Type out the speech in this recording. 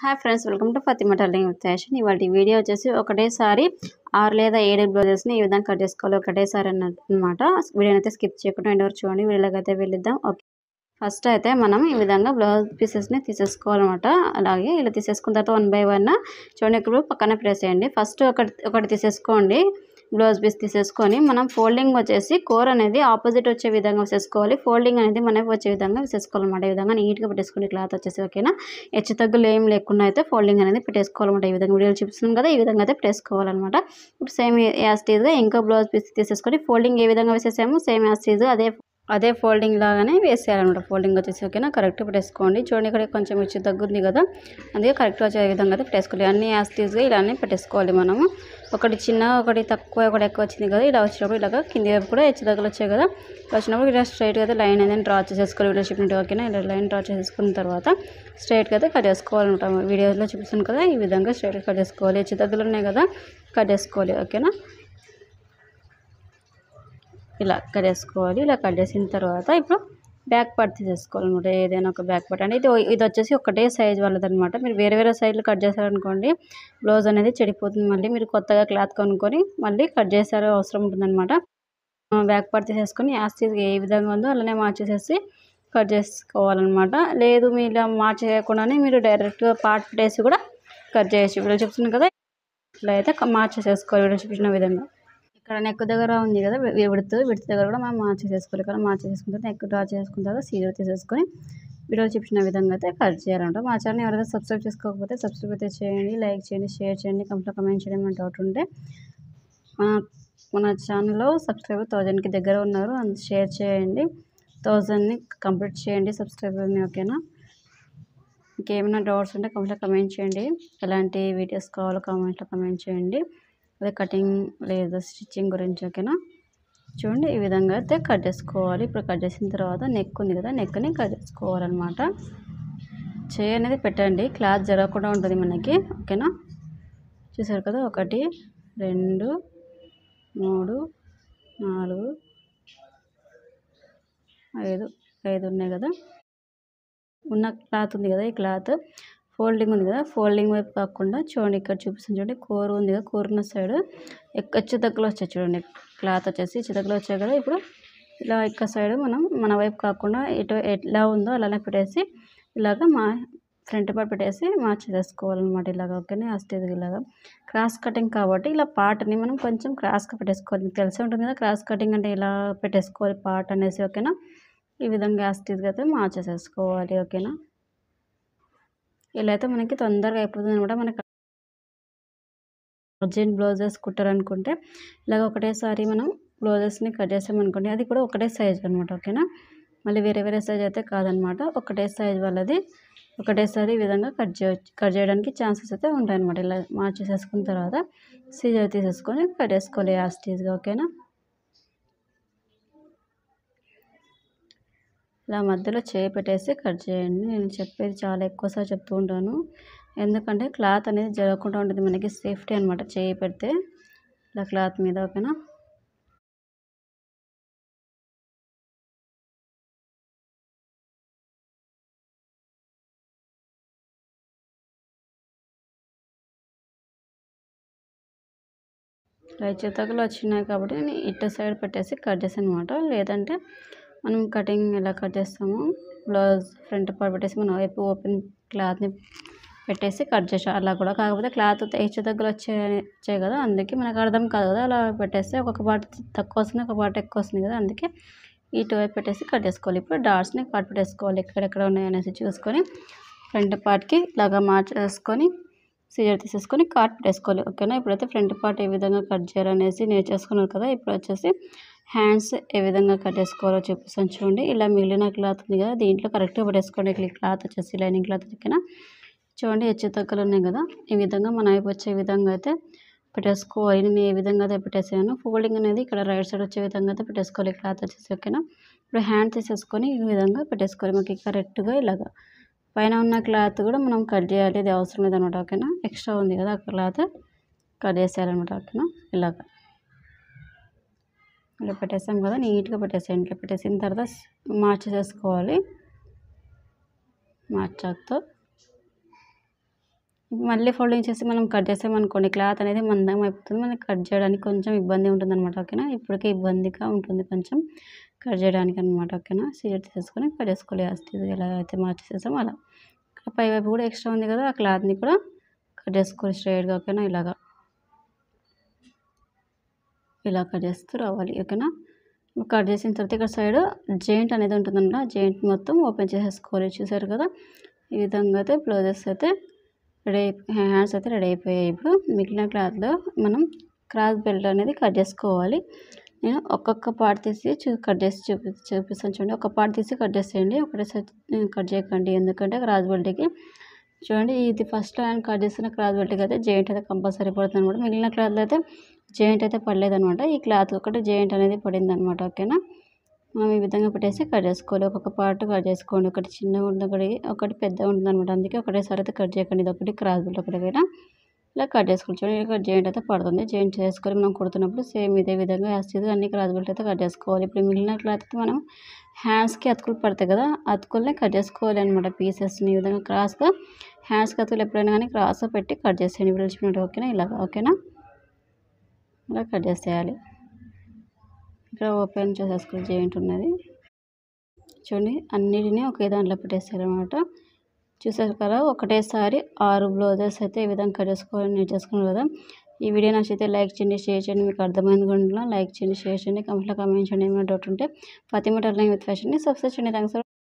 Hi friends, welcome to Fatima tailoring with fashion. ఇవాళ video వచ్చేసి ఒకటేసారి 6 లేదా 7 బ్లౌజెస్ని ఈ విధంగా కట్ చేసుకోవాలి ఒకటేసారి అన్నమాట. వీడియోని అయితే స్కిప్ చేయకుండా ఎండ్ వరకు చూడండి. వీడియోలోకి అయితే వెళ్ళిద్దాం. ఓకే, ఫస్ట్ అయితే మనం ఈ విధంగా బ్లౌజ్ పీసెస్ని తీసేసుకోవాలన్నమాట. అలాగే ఇలా తీసేసుకున్న తర్వాత 1 బై 1 చూడండి, ఇప్పుడు పక్కన ప్రెస్ చేయండి. ఫస్ట్ ఒకటి తీసేసుకోండి. బ్లౌజ్ పీస్ తీసేసుకొని మనం ఫోల్డింగ్ వచ్చేసి కోర్ అనేది ఆపోజిట్ వచ్చే విధంగా వేసేసుకోవాలి. ఫోల్డింగ్ అనేది మనకి వచ్చే విధంగా వేసేసుకోవాలన్నమాట. ఈ విధంగా నీట్గా పెట్టేసుకోండి. క్లాత్ వచ్చేసి ఓకేనా, హెచ్చు తగ్గులు ఏం లేకుండా అయితే ఫోల్డింగ్ అనేది పెట్టేసుకోవాలన్నమాట. ఈ విధంగా వీడియోలు చూపిస్తున్నాం కదా, ఈ విధంగా అయితే పెట్టేసుకోవాలన్నమాట. ఇప్పుడు సేమ్ యాస్టీజ్గా ఇంకో బ్లౌజ్ పీస్ తీసేసుకొని ఫోల్డింగ్ ఏ విధంగా వేసేసాము సేమ్ యాస్టీజ్ అదే ఫోల్డింగ్ లాగానే వేసేయాలన్నమాట. ఫోల్డింగ్ వచ్చేసి ఓకేనా, కరెక్ట్ పెట్టేసుకోండి. చూడండి, ఇక్కడ కొంచెం హెచ్చు తగ్గుంది కదా, అందుకే కరెక్ట్ వచ్చే విధంగా అయితే పెట్టేసుకోవాలి. అన్ని యాస్టీజ్గా ఇలానే పెట్టేసుకోవాలి మనము. ఒకటి చిన్న, ఒకటి తక్కువ, ఒకటి ఎక్కువ వచ్చింది కదా, ఇలా వచ్చినప్పుడు ఇలాగ కింది వైపు కూడా హెచ్చు తగ్గులు వచ్చాయి కదా, వచ్చినప్పుడు ఇలా స్ట్రైట్గా అయితే లైన్ అనేది డ్రా చేసేసుకోవాలి. వీడియో చెప్పినట్టు ఓకేనా, ఇలా లైన్ డ్రా చేసుకున్న తర్వాత స్ట్రైట్గా అయితే కట్ చేసుకోవాలన్నమాట. వీడియోలో చూపిస్తాను కదా, ఈ విధంగా స్ట్రైట్గా కట్ చేసుకోవాలి. హెచ్చు తగ్గులు ఉన్నాయి కదా, కట్ చేసుకోవాలి ఓకేనా. ఇలా కట్ చేసుకోవాలి. ఇలా కట్ చేసిన తర్వాత ఇప్పుడు బ్యాక్ పార్ట్ తీసేసుకోవాలన్నమాట. ఏదైనా ఒక బ్యాక్ పార్ట్ అంటే ఇది వచ్చేసి ఒకటే సైజ్ వాళ్ళదనమాట. మీరు వేరే వేరే సైజులు కట్ చేశారనుకోండి, బ్లౌజ్ అనేది చెడిపోతుంది. మళ్ళీ మీరు కొత్తగా క్లాత్ కొనుక్కొని మళ్ళీ కట్ చేసారు అవసరం ఉంటుందన్నమాట. బ్యాక్ పార్ట్ తీసేసుకొని యాస్టీజ్ ఏ విధంగా ఉందో అలానే మార్చేసేసి కట్ చేసుకోవాలన్నమాట. లేదు మీరు ఇలా మార్చేయకుండానే మీరు డైరెక్ట్గా పార్ట్ పెట్టేసి కూడా కట్ చేయొచ్చు. వీడియో చెప్తున్నాను కదా, ఇట్లా అయితే మార్చేసేసుకోవాలి. వీడియో చూపించిన విధంగా ఇక్కడ నెక్ దగ్గర ఉంది కదా, విడత్ దగ్గర కూడా మనం మార్చేసేసుకోవాలి. ఇక్కడ మార్చేసుకున్న తర్వాత నెక్ డ్రా చేసుకున్న తర్వాత సీజర్ తీసేసుకొని వీడియోలో చూపించిన విధంగా అయితే కట్ చేయాలంట. మా ఛానల్ ఎవరైతే సబ్స్క్రైబ్ చేసుకోకపోతే సబ్స్క్రైబ్ అయితే చేయండి, లైక్ చేయండి, షేర్ చేయండి, కమెంట్ చేయండి. మన డౌట్ ఉంటే మన ఛానల్లో సబ్స్క్రైబర్ 1000కి దగ్గర ఉన్నారు, అంత షేర్ చేయండి. 1000ని కంప్లీట్ చేయండి సబ్స్క్రైబర్ని ఓకేనా. ఇంకేమైనా డౌట్స్ ఉంటే కమెంట్ చేయండి. ఎలాంటి వీడియోస్ కావాలో కామెంట్లో కమెంట్ చేయండి. అదే కటింగ్ లేదా స్టిచ్చింగ్ గురించి ఓకేనా. చూడండి, ఈ విధంగా అయితే కట్ చేసుకోవాలి. ఇప్పుడు కట్ చేసిన తర్వాత నెక్ ఉంది కదా, నెక్ని కట్ చేసుకోవాలన్నమాట. చేయి అనేది పెట్టండి, క్లాత్ జరగకుండా ఉంటుంది మనకి ఓకేనా. చూసారు కదా, 1 2 3 4 5 ఉన్నాయి కదా. ఉన్న క్లాత్ ఉంది కదా, ఈ క్లాత్ ఫోల్డింగ్ ఉంది కదా, ఫోల్డింగ్ వైపు కాకుండా చూడండి ఇక్కడ చూపిస్తుంది. చూడండి, కోర్ ఉంది కదా, కోర్ ఉన్న సైడ్ హెచ్చు తగ్గులు వచ్చాయి. చూడండి, క్లాత్ వచ్చేసి హెచ్చు తగ్గులు వచ్చాయి కదా. ఇప్పుడు ఇలా ఇక్కడ సైడ్ మనం మన వైపు కాకుండా ఇటు ఎట్లా ఉందో అలానే పెట్టేసి ఇలాగ ఫ్రంట్ పార్ట్ పెట్టేసి మార్చేసుకోవాలన్నమాట. ఇలాగ ఓకేనా, అస్టేది ఇలాగా క్రాస్ కటింగ్ కాబట్టి ఇలా పార్ట్ని మనం కొంచెం క్రాస్గా పెట్టేసుకోవాలి. మీకు తెలిసే ఉంటుంది కదా, క్రాస్ కటింగ్ అంటే ఇలా పెట్టేసుకోవాలి పార్ట్ అనేసి ఓకేనా. ఈ విధంగా యాస్టీజ్గా అయితే మార్చేసేసుకోవాలి ఓకేనా. ఇలా అయితే మనకి తొందరగా అయిపోతుంది అనమాట. మనకి అర్జెంట్ బ్లౌజెస్ కుట్టారనుకుంటే ఇలాగ ఒకటేసారి మనం బ్లౌజెస్ని కట్ చేసామనుకోండి, అది కూడా ఒకటే సైజ్ అనమాట ఓకేనా. మళ్ళీ వేరే వేరే సైజ్ అయితే కాదనమాట, ఒకటే సైజ్ వాళ్ళది ఒకటేసారి ఈ విధంగా కట్ చేయడానికి ఛాన్సెస్ అయితే ఉంటాయన్నమాట. ఇలా మార్చేసేసుకున్న తర్వాత సీజర్ తీసేసుకొని కట్ చేసుకోవాలి యాస్టీజ్గా ఓకేనా. ఇలా మధ్యలో చేయి పెట్టేసి కట్ చేయండి. నేను చెప్పేది చాలా ఎక్కువసారి చెప్తూ ఉంటాను, ఎందుకంటే క్లాత్ అనేది జరగకుండా ఉంటుంది మనకి, సేఫ్టీ అనమాట చేయి పెడితే ఇలా క్లాత్ మీద ఓకేనా. హెచ్చు తగ్గులు వచ్చినాయి కాబట్టి నేను ఇటు సైడ్ పెట్టేసి కట్ చేసాను అనమాట. లేదంటే మనం కటింగ్ ఎలా కట్ చేస్తాము, బ్లౌజ్ ఫ్రంట్ పార్ట్ పెట్టేసి మనం వైపు ఓపెన్ క్లాత్ని పెట్టేసి కట్ చేసాం అలా కూడా. కాకపోతే క్లాత్ హెచ్చు తగ్గులు వచ్చాయి కదా, అందుకే మనకు అర్థం కాదు కదా, అలా పెట్టేస్తే ఒక్కొక్క పార్ట్ తక్కువ వస్తుంది, ఒక పార్ట్ ఎక్కువ వస్తుంది కదా, అందుకే ఇటువైపు పెట్టేసి కట్ చేసుకోవాలి. ఇప్పుడు డాట్స్ని కట్ పెట్టేసుకోవాలి, ఎక్కడెక్కడ ఉన్నాయనేసి చూసుకొని ఫ్రంట్ పార్ట్కి ఇలాగా మార్చేసుకొని సీజర్ తీసేసుకొని కట్ పెట్టేసుకోవాలి ఓకేనా. ఇప్పుడైతే ఫ్రంట్ పార్ట్ ఏ విధంగా కట్ చేయాలనేసి నేర్చేసుకున్నారు కదా. ఇప్పుడు వచ్చేసి హ్యాండ్స్ ఏ విధంగా కట్ చేసుకోవాలో చూపిస్తాను చూడండి. ఇలా మిగిలిన క్లాత్ ఉంది కదా, దీంట్లో కరెక్ట్గా పెట్టేసుకోండి. క్లాత్ వచ్చేసి లైనింగ్ క్లాత్ ఓకేనా. చూడండి, హెచ్చు తగ్గులు ఉన్నాయి కదా, ఈ విధంగా మన వైపు వచ్చే విధంగా అయితే పెట్టేసుకోవాలి. నేను ఏ విధంగా అయితే పెట్టేసాను, ఫోల్డింగ్ అనేది ఇక్కడ రైట్ సైడ్ వచ్చే విధంగా అయితే పెట్టేసుకోవాలి క్లాత్ వచ్చేసి ఓకేనా. ఇప్పుడు హ్యాండ్ తీసేసుకొని ఈ విధంగా పెట్టేసుకోవాలి. మనకి కరెక్ట్గా ఇలాగా పైన ఉన్న క్లాత్ కూడా మనం కట్ చేయాలి, ఇది అవసరం లేదనమాట ఓకేనా. ఎక్స్ట్రా ఉంది కదా, ఆ క్లాత్ కట్ చేసేయాలన్నమాట ఓకేనా. ఇలా పెట్టేసాం కదా, నీట్గా పెట్టేసేయండి. ఇట్లా పెట్టేసిన తర్వాత మార్చేసేసుకోవాలి మార్చాక్తో. మళ్ళీ ఫోల్డింగ్ చేసి మనం కట్ చేసామనుకోండి క్లాత్ అనేది మందం అయిపోతుంది. మనకి కట్ చేయడానికి కొంచెం ఇబ్బంది ఉంటుందన్నమాట. ఓకేనా, ఇప్పటికే ఇబ్బందిగా ఉంటుంది కొంచెం కట్ చేయడానికి అనమాట. ఓకేనా, సీజర్ తీసేసుకొని కట్ చేసుకోవాలి. ఎలా అయితే మార్చేసేసామో అలా. పై వైపు కూడా ఎక్స్ట్రా ఉంది కదా, ఆ క్లాత్ని కూడా కట్ చేసుకోవాలి స్ట్రైట్గా. ఓకేనా, ఇలా కట్ చేస్తూ రావాలి. ఓకేనా, కట్ చేసిన తర్వాత ఇక్కడ సైడ్ జాయింట్ అనేది ఉంటుందన్నమాట. జాయింట్ మొత్తం ఓపెన్ చేసేసుకోవాలి. చూసారు కదా, ఈ విధంగా అయితే బ్లౌజెస్ అయితే రెడీ హ్యాండ్స్ అయితే రెడీ అయిపోయాయి. ఇప్పుడు మిగిలిన క్లాత్లో మనం క్రాస్ బెల్ట్ అనేది కట్ చేసుకోవాలి. నేను ఒక్కొక్క పార్ట్ తీసి కట్ చేసి చూపిస్తాను చూడండి. ఒక పార్ట్ తీసి కట్ చేసేయండి, ఒకటేసారి కట్ చేయకండి. ఎందుకంటే క్రాస్ బెల్ట్కి చూడండి, ఇది ఫస్ట్ లైన్ కట్ చేసిన క్రాస్ బెల్ట్కి అయితే జాయింట్ అయితే కంపల్సరీ పడుతుంది అనమాట. మిగిలిన క్లాత్లో అయితే జాయింట్ అయితే పడలేదనమాట. ఈ క్లాత్ ఒకటి జాయింట్ అనేది పడింది అనమాట. ఓకేనా, మనం ఈ విధంగా పెట్టేసి కట్ చేసుకోవాలి. ఒక్కొక్క పార్ట్ కట్ చేసుకోండి. ఒకటి చిన్నగా ఉంటుంది, ఒకటి పెద్దగా ఉంటుంది అనమాట. అందుకే ఒకటేసారి అయితే కట్ చేయకండి. ఇది ఒకటి క్రాస్ బెల్ట్ ఒకటికైనా ఇలా కట్ చేసుకోవాలి. చూడండి, ఇక్కడ జాయింట్ అయితే పడుతుంది. జాయింట్ చేసుకొని మనం కుడుతున్నప్పుడు సేమ్ ఇదే విధంగా యాస్టీగా అన్ని క్రాస్ బెల్ట్ అయితే కట్ చేసుకోవాలి. ఇప్పుడు మిగిలిన క్లాత్ అయితే మనం హ్యాండ్స్కి అతుకులు పడతాయి కదా, అతుకుల్ని కట్ చేసుకోవాలి అనమాట. పీసెస్ని ఈ విధంగా క్రాస్గా హ్యాండ్స్కి అతుకులు ఎప్పుడైనా కానీ క్రాస్గా పెట్టి కట్ చేసేయండి. విడిచిపెట్టు. ఓకేనా, ఇలాగా. ఓకేనా, ఇలా కట్ చేసేయాలి. ఇక్కడ ఓపెన్ చేసేసుకోవాలి, జాయింట్ ఉన్నది. చూడండి, అన్నిటినీ ఒకే దాంట్లో పెట్టేసారనమాట. చూసారు కదా, ఒకటేసారి 6 బ్లౌజెస్ అయితే ఈ విధంగా కట్ చేసుకోవాలి. నేను చేసుకున్నాను కదా. ఈ వీడియో నచ్చితే లైక్ చేయండి, షేర్ చేయండి. మీకు అర్థమైంది కూడా లైక్ చేయండి, షేర్ చేయండి. కామెంట్ చేయండి. ఏమైనా డౌట్ ఉంటే ఫాతిమా టైలరింగ్ విత్ ఫ్యాషన్ని సబ్స్క్రైబ్ చేయండి. థ్యాంక్స్.